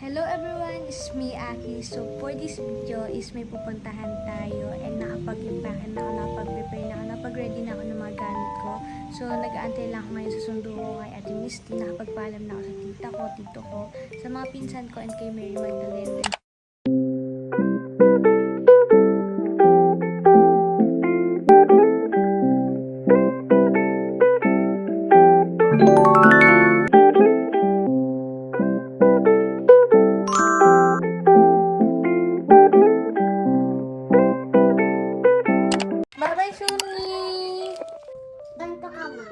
Hello everyone, it's me Aki. So for this video is may pupuntahan tayo and nakapag-impakan na ako, nakapag-prepare na ako, nakapag-ready na ako ng mga gamit ko. So nag-aantay lang ako ngayon sa sundo ko kay Ate Misty. Nakapagpaalam na ako sa tita ko, tito ko, sa mga pinsan ko and kay Mary Magdalene. Bye-bye, Shuni! Ganito ka mo.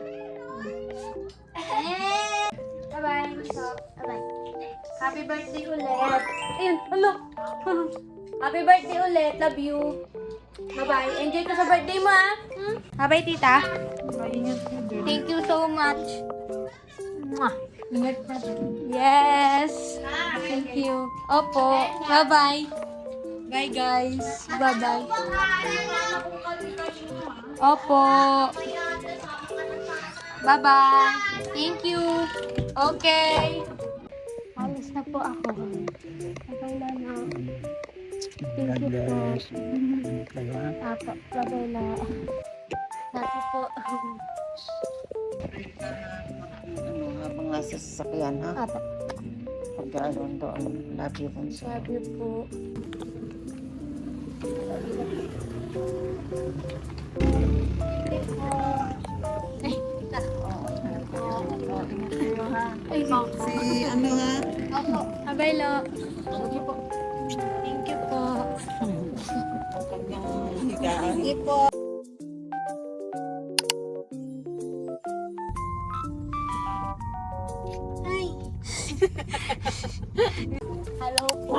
Bye-bye, what's up? Bye-bye. Happy birthday ulit! Ayun, ano? Happy birthday ulit, love you! Bye-bye, enjoy ka sa birthday mo ah! Bye-bye, tita! Thank you so much! Mwah. Yes! Thank you! Opo! Bye-bye! Bye guys! Bye-bye! Opo! Bye-bye! Thank you! Okay! Alis na po ako. Okay na na. Thank you po. Apo, bye-bye na. Dati po. Habang nasa sasakyan, ha? Apo, Pag-aaroon doon, love you kung sa... love you po. Ay, tita. Ay, Si ano, ha? Opo. Bye-bye, lo. Thank you po. Thank you po. Higaan. Thank you po. Hi. Hello po.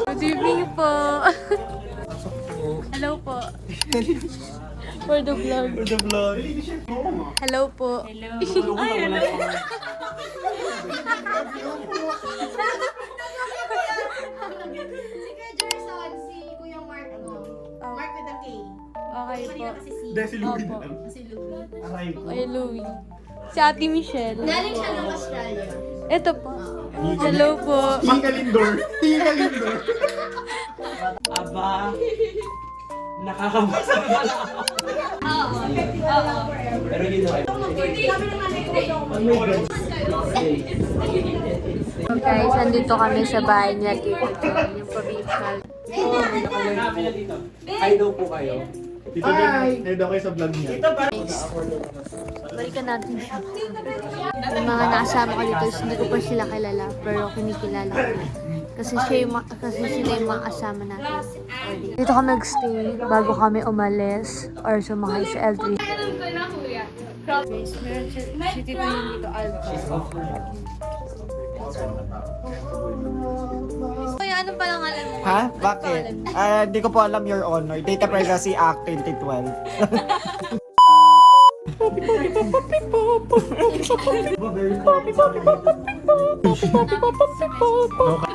Good evening po. Hello po. For the vlog. For the vlog. Hello po. Hello. Ay, hello. Si Kuya Gerson, si Kuya Mark mo. Mark with a K. Okay po. Kasi si Dahil si Louie Opo. na lang. si Louie. Aray ko. Kay Louie. Si Ate Michelle. Galing siya ng Australia. Ito po. Hello po. Tika Lindor. Tika Lindor. Aba, nakakabasa pala ako. Pero yun na. So guys, andito kami sa bahay niya Tito John, yung provincial. Hi daw po kayo. Dito din. Ay, daw kayo sa vlog niya. Balikan natin siya. Yung mga nakasama ko dito, hindi ko pa sila kilala, pero kinikilala ko. Kasi sila yung mga kasama natin. Dito kami nag-stay bago kami umalis or sumakay sa L3. Guys, meron si Tito yung dito, Alba. Kuya, anong pangalan mo? Ha? Bakit? Hindi ko po alam, Your Honor. Data Privacy Act 2012.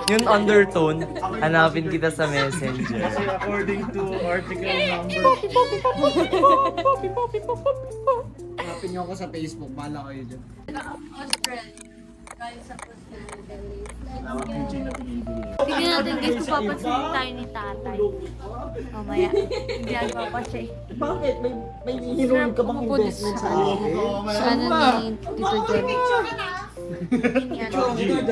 Yung undertone, hanapin kita sa messenger. Kasi according to article number... Hanapin niyo ako sa Facebook. Bahala kayo dyan. Tignan natin guys kung papansin tayo ni tatay. Mamaya. Hindi pa siya eh. Bakit? May hinuhuli ka bang Pupudis investment sa sa ano ni Tito John. Yan. Yan.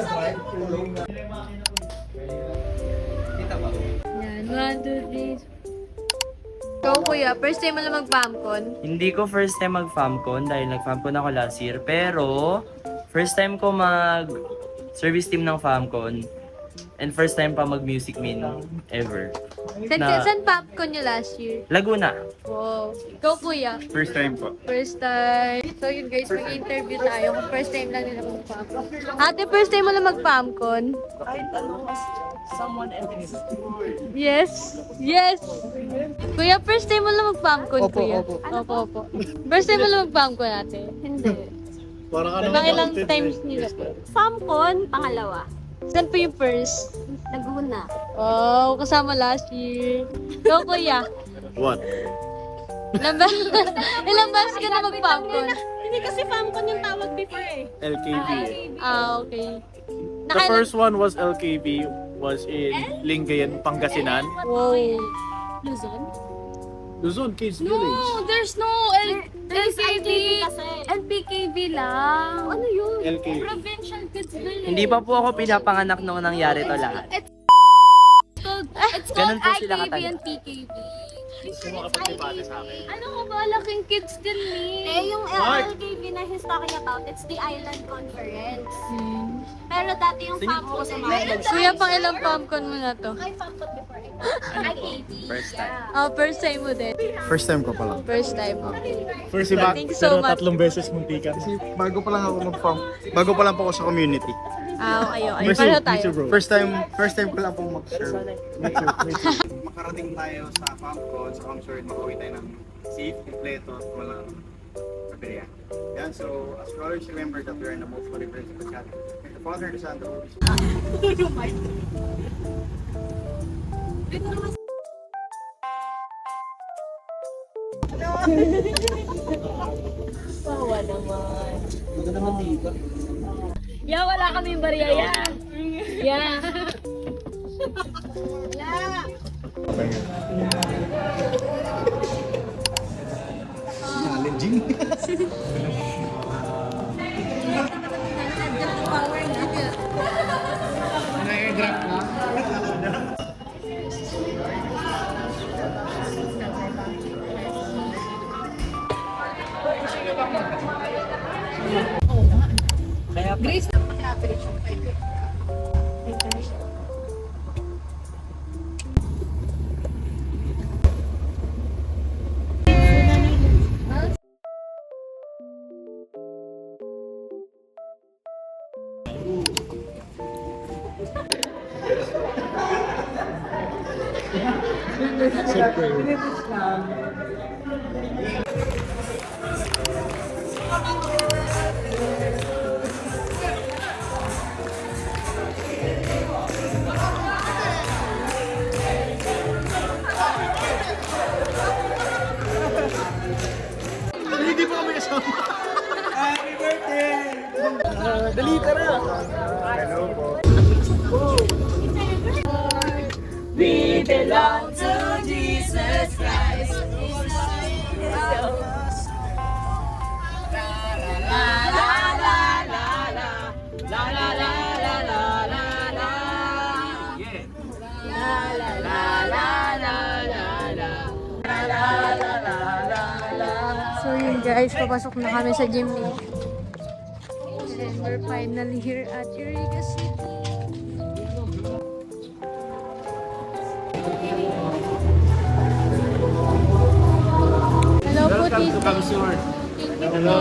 1, 2, 3. Ikaw kuya, first time mo lang mag-pamcon? Hindi ko first time mag-famcon dahil nag-famcon ako last year. Pero, first time ko mag-service team ng famcon. And first time pa mag-music min ever. Saan pamcon nyo last year? Laguna. Wow. Ikaw kuya? First time po. First time. So yun guys, mag-interview tayo kung first time lang nila mag-pamcon. Ate, first time mo lang mag-pamcon? Kahit ano, someone else. Yes. Yes. Kuya, first time mo lang mag-pamcon, Opo, kuya? opo. Opo. First time mo lang mag-pamcon, ate? Hindi. Parang ano Mga ilang times nila po? Famcon, pangalawa. Saan po yung first? Laguna. Oh, kasama last year. Ikaw, kuya? What? Ilang beses ka na mag-pamcon? Hindi kasi Famcon yung tawag before eh. LKB. Ah, okay. The first one was LKB, was in Lingayen, Pangasinan. Wow. Luzon? Luzon Kids No, Village. there's no LKB. LPKB lang. Ano yun? LKB. Provincial Kids Village. Hindi pa po ako pinapanganak nung nangyari to lahat. It's Ganun called po sila IKB katanda. and PKB. Gusto mo kapag-debate sa akin? Ano ka ba? Laking kids din Yung Mark! LKB na he's talking about, it's the Island Conference. Pero dati yung FAMCON sa Kuya, pang ilang PAMCON mo na to? Ay, FAMCON before. IKB. First time. Oh, first time mo din. First time ko pa lang. First time mo. First si Mac, Thank you so much. tatlong beses muntikan. Bago pa lang ako mag-farm. Bago pa lang po ako sa community. Ayo. Pareho tayo. bro. First time ko lang pong mag-serve. Makarating tayo sa FAMCON, so I'm sure makauwi tayo ng safe, kompleto, at walang kaberya. Yan, so as we always remember that we are in the most holy place of the chat. The Father, the Son, the Holy Spirit. Yeah, wala kaming barya yan. Yeah. Challenging. Hindi pa kami kasama. Happy birthday! Dali ka na! Hello po. So yun guys, papasok na kami sa gym ni. And we're finally here at Eureka City. Hello po, Welcome to Titi. Kamsur. Hello.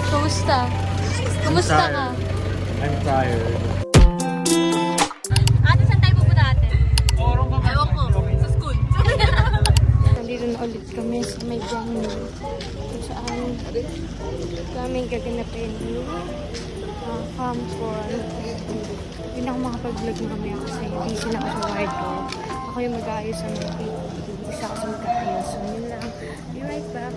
Kumusta? Kumusta ka? I'm tired. Ate, saan tayo pupunta ate? Ewan ko. Sa school. Nandito na ulit kami sa may venue. Kung saan kami gaganapin yung FAMCON. Hindi na ako makapag-vlog na kami kasi busy na ako sa wardrobe. Ako yung mag-aayos sa mga isa ako sa mag-aayos. So yun lang. Be right back.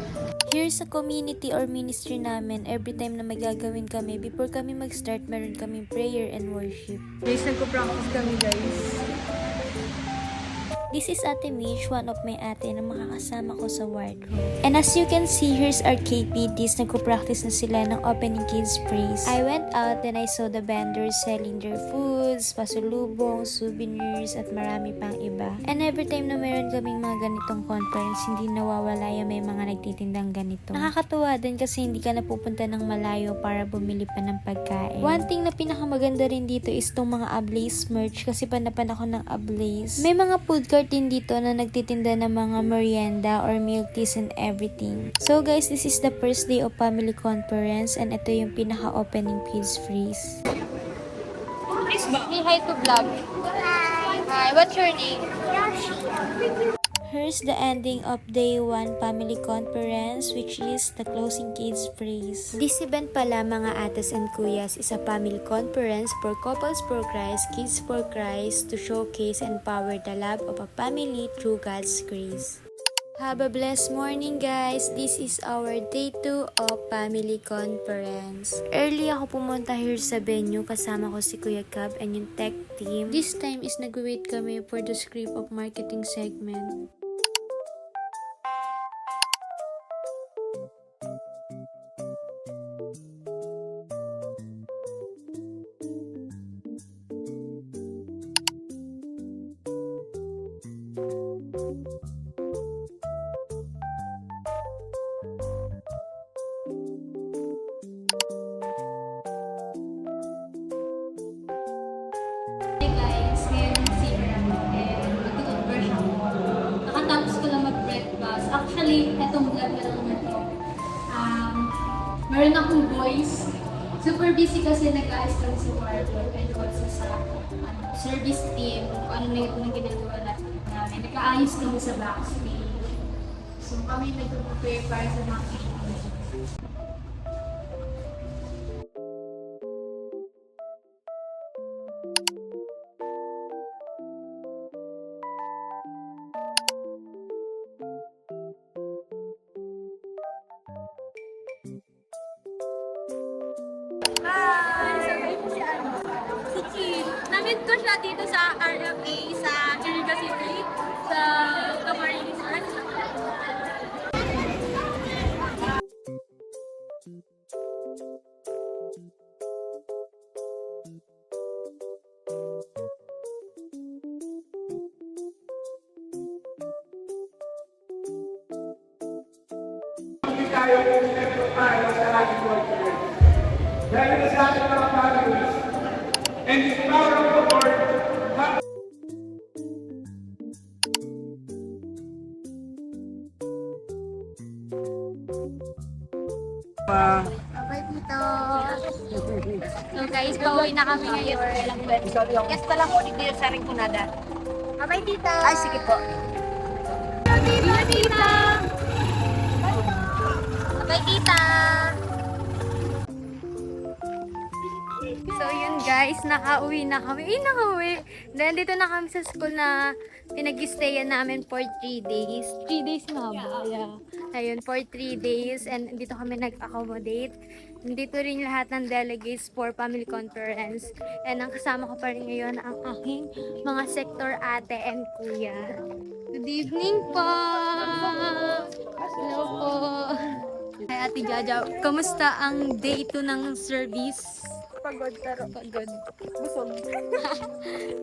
Here sa community or ministry namin, every time na may gagawin kami, before kami mag-start, meron kaming prayer and worship. Guys, nagpo-practice kami guys. This is Ate Mish, one of my ate na makakasama ko sa wardrobe. And as you can see, here's our KPDs. Nagpo-practice na sila ng opening kids praise. I went out and I saw the vendors selling their foods, pasulubong, souvenirs, at marami pang iba. And every time na meron kaming mga ganitong conference, hindi nawawala yung may mga nagtitindang ganito. Nakakatuwa din kasi hindi ka napupunta ng malayo para bumili pa ng pagkain. One thing na pinakamaganda rin dito is tong mga Ablaze merch kasi panapan ako ng Ablaze. May mga food resort din dito na nagtitinda ng mga merienda or milk teas and everything. So guys, this is the first day of family conference and ito yung pinaka-opening kids freeze. Say hi to vlog. Hi, what's your name? Here's the ending of day 1 family conference, which is the closing kids freeze. This event pala mga ates and kuyas is a family conference for couples for Christ, kids for Christ to showcase and power the love of a family through God's grace. Have a blessed morning guys! This is our day 2 of family conference. Early ako pumunta here sa venue, kasama ko si Kuya Cab and yung tech team. This time is nag-wait kami for the script of marketing segment. Hey guys, ngayon si Grandma and mag-converse ako. Nakatapos ko lang mag-breakfast. Actually, etong vlog na lang ito. Meron akong voice. Super busy kasi nag-ayos kami sa wardrobe and also sa service team. Kung ano na yung ginagawa namin. Nag-aayos kami sa backstage. So kami nag-prepare para sa mga kailangan. Si Chin. Na-meet ko siya dito sa RFA sa Iriga City, sa Camarines Restaurant. Bye dito. So guys, pauwi na kami ngayon. Yes pa lang po dito sa Rinconada. Bye dito. Ay, sige po. Bye tita. Bye tita. So yun guys, nakauwi na kami. Nakauwi. Then dito na kami sa school na pinag-stayan namin for 3 days. 3 days na ba? Yeah. Ayun, for 3 days. And dito kami nag-accommodate. Dito rin lahat ng delegates for family conference. And ang kasama ko pa rin ngayon ang aking mga sector ate and kuya. Good evening po! Hello po! Hi Ate Jaja, kamusta ang day 2 ng service? Pagod pero Pagod. busog.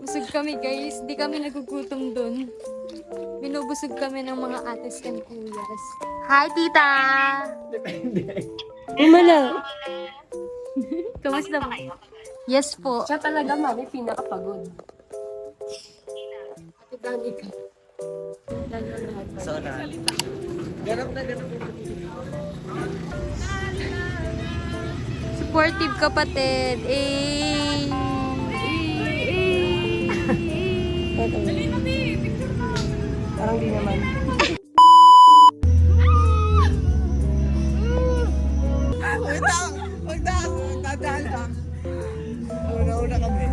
Busog kami guys, di kami nagugutom dun. Binubusog kami ng mga ates and kuyas. Hi tita! Umala! Kamusta po? Yes po. Siya talaga mami pinakapagod. Ate Danica. So na. Ganap na. Supportive kapatid. Parang di naman. Magdadaan lang. Una kami.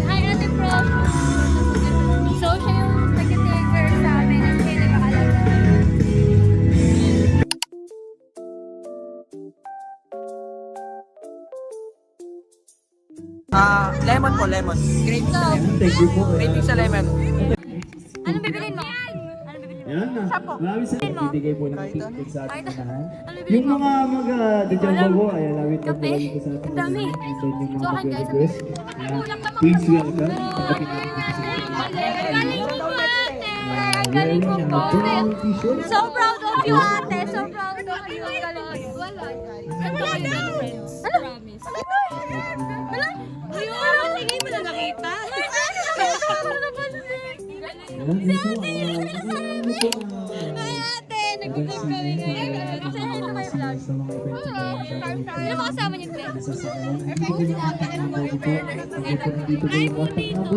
Hi Ate Pro! So siya yung nag-take care sa amin at siya yung nag-aalaga. Lemon po, lemon. Grape sa lemon. Grape sa lemon. Anong bibilin mo? Anong bibilin mo? Yan na. Maraming sa bibigay po ng tip sa ating unahan. Anong bibilin Yung mo? mga mag-dadyang bago ay alawit na Kape? buwan po sa ating Ang dami. unahan. And then yung So, mga akin, guys, request. Please welcome. Ang kapit natin po sa Galing mo ate! galing mo po. Brown t-shirt. So proud of you, ate. So proud of you. Ang galing mo. Wala, guys. Wala na. Promise. Wala. Wala. Sige, mo na nakita. Ay, ate. Nag-vlog kami ngayon. Say hi to my vlog. Sino ba kasama niyo, Clay? Ay, po dito.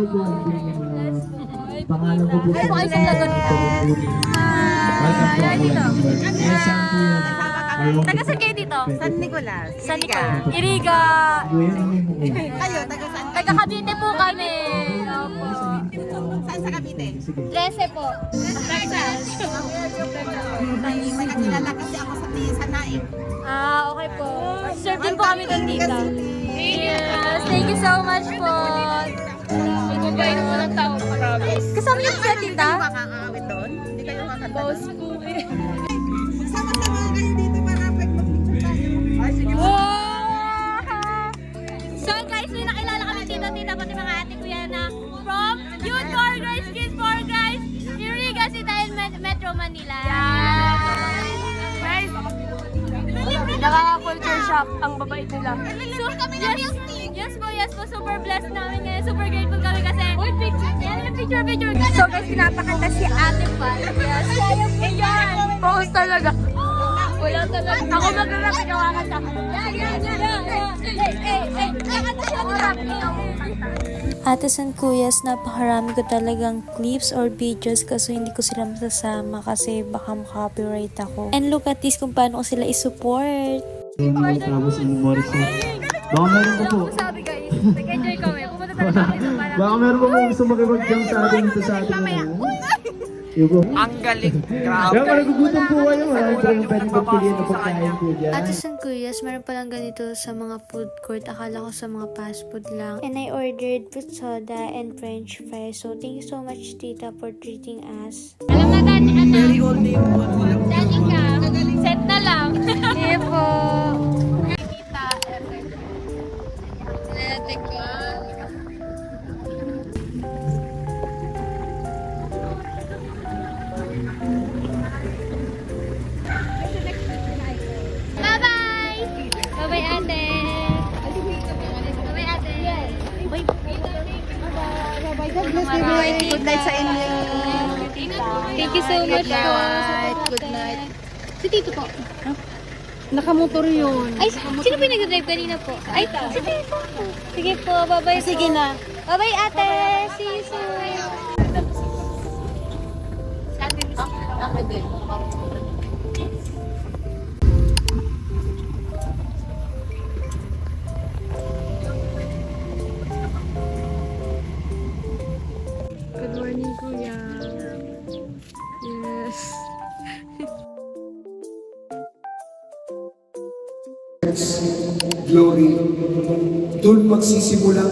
Pangalan ko po Ay, po kayo sa lagot. Welcome po ako. Yes, Taga saan kayo dito? San Nicolas. San Nicolas. Iriga. Kayo, taga saan? Taga Cavite po kami. Opo. Saan sa Cavite? 13 po. May nakilala kasi ako sa Naik. Ah, okay po. Serve din po kami doon dito. Yes, thank you so much po. Mabait mo ng tao, promise. Kasama niyo po sa tita? Makakaawit doon? Hindi kayo makakanta doon? Sama-sama kayo dito para pag-picture tayo. Ay, sige. Wow! So guys, may nakilala kami dito, tita, pati mga ate kuya na from Youth for Guys, Kids for Guys, Iriga City, Metro Manila. Guys, nakaka-culture shock ang babait nila. So, yes po, super blessed namin ngayon. Super grateful kami kasi. Uy, picture. Yan, picture. So guys, pinapakanta si Ate Pal. Yes. Kaya po yan. Post talaga. Wala talaga. Ako mag-rap, ikaw kakanta. Ate San Kuyas, napakarami ko talagang clips or videos kaso hindi ko sila masasama kasi baka copyright ako. And look at this kung paano ko sila isupport. Tapos yung Morrison. Baka meron po po. Sabi guys, nag-enjoy kami. Pumunta talaga kami sa parang. Baka meron po po gusto makipag-jump sa atin ito sa atin. Yugo. Ang galing. Kaya Grabe. malagugutom po kayo. Marami po yung pwedeng pagpiliin na pagkain po dyan. Ate San Kuyas, meron palang ganito sa mga food court. Akala ko sa mga fast food lang. And I ordered fruit soda and french fries. So thank you so much, tita, for treating us. Alam na dati, Very old name po. Dati ka. Set na lang. Sige po. Kita. Ate ko. Bye-bye! Bye-bye, ate! Bye-bye, ate! Bye-bye! Good night sa inyo. Thank you so much po. Good night. Si Tito po. Nakamotor yun. Ay, sino po yung nag-drive kanina po? Ay, si Tito po. Sige po, bye-bye po. Sige na. Bye-bye, ate! See you soon! Ako din. Good morning, Kuya. Yes. Glory. Doon magsisimulang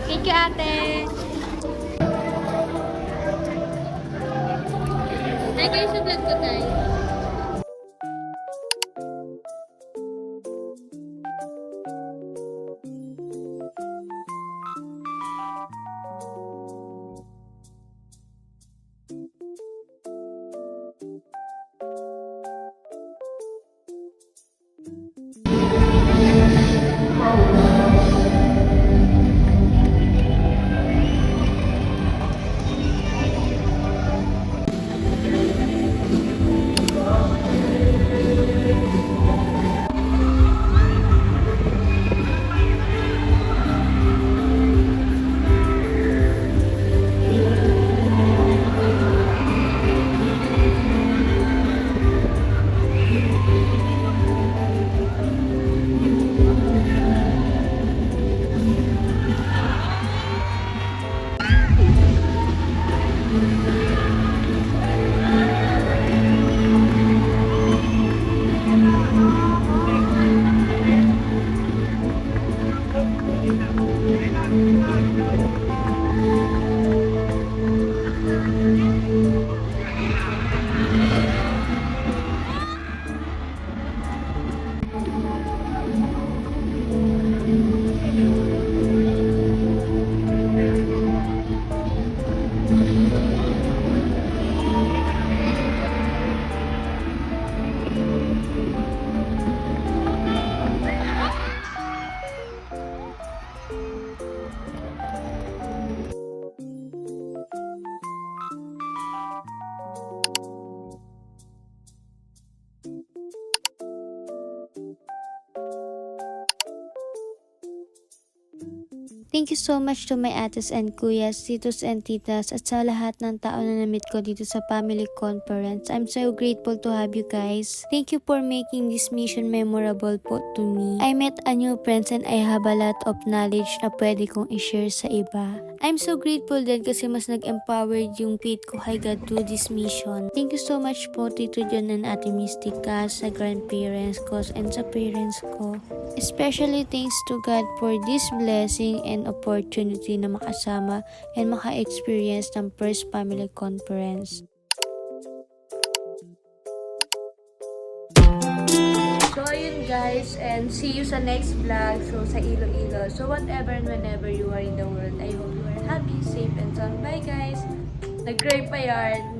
Thank you, ate! Ay, kayo sa vlog ko tayo. Thank you so much to my ates and kuyas, titos and titas, at sa lahat ng tao na na-meet ko dito sa family conference. I'm so grateful to have you guys. Thank you for making this mission memorable po to me. I met a new friends and I have a lot of knowledge na pwede kong i-share sa iba. I'm so grateful din kasi mas nag-empowered yung faith ko kay God through this mission. Thank you so much po Tito John and Ate Mystica, sa grandparents ko and sa parents ko. Especially thanks to God for this blessing and opportunity na makasama and maka-experience ng first family conference. So, ayun guys, and see you sa next vlog, so sa Iloilo. So, whatever and whenever you are in the world, I hope you are happy, safe, and sound. Bye guys! Nag-grape pa yarn!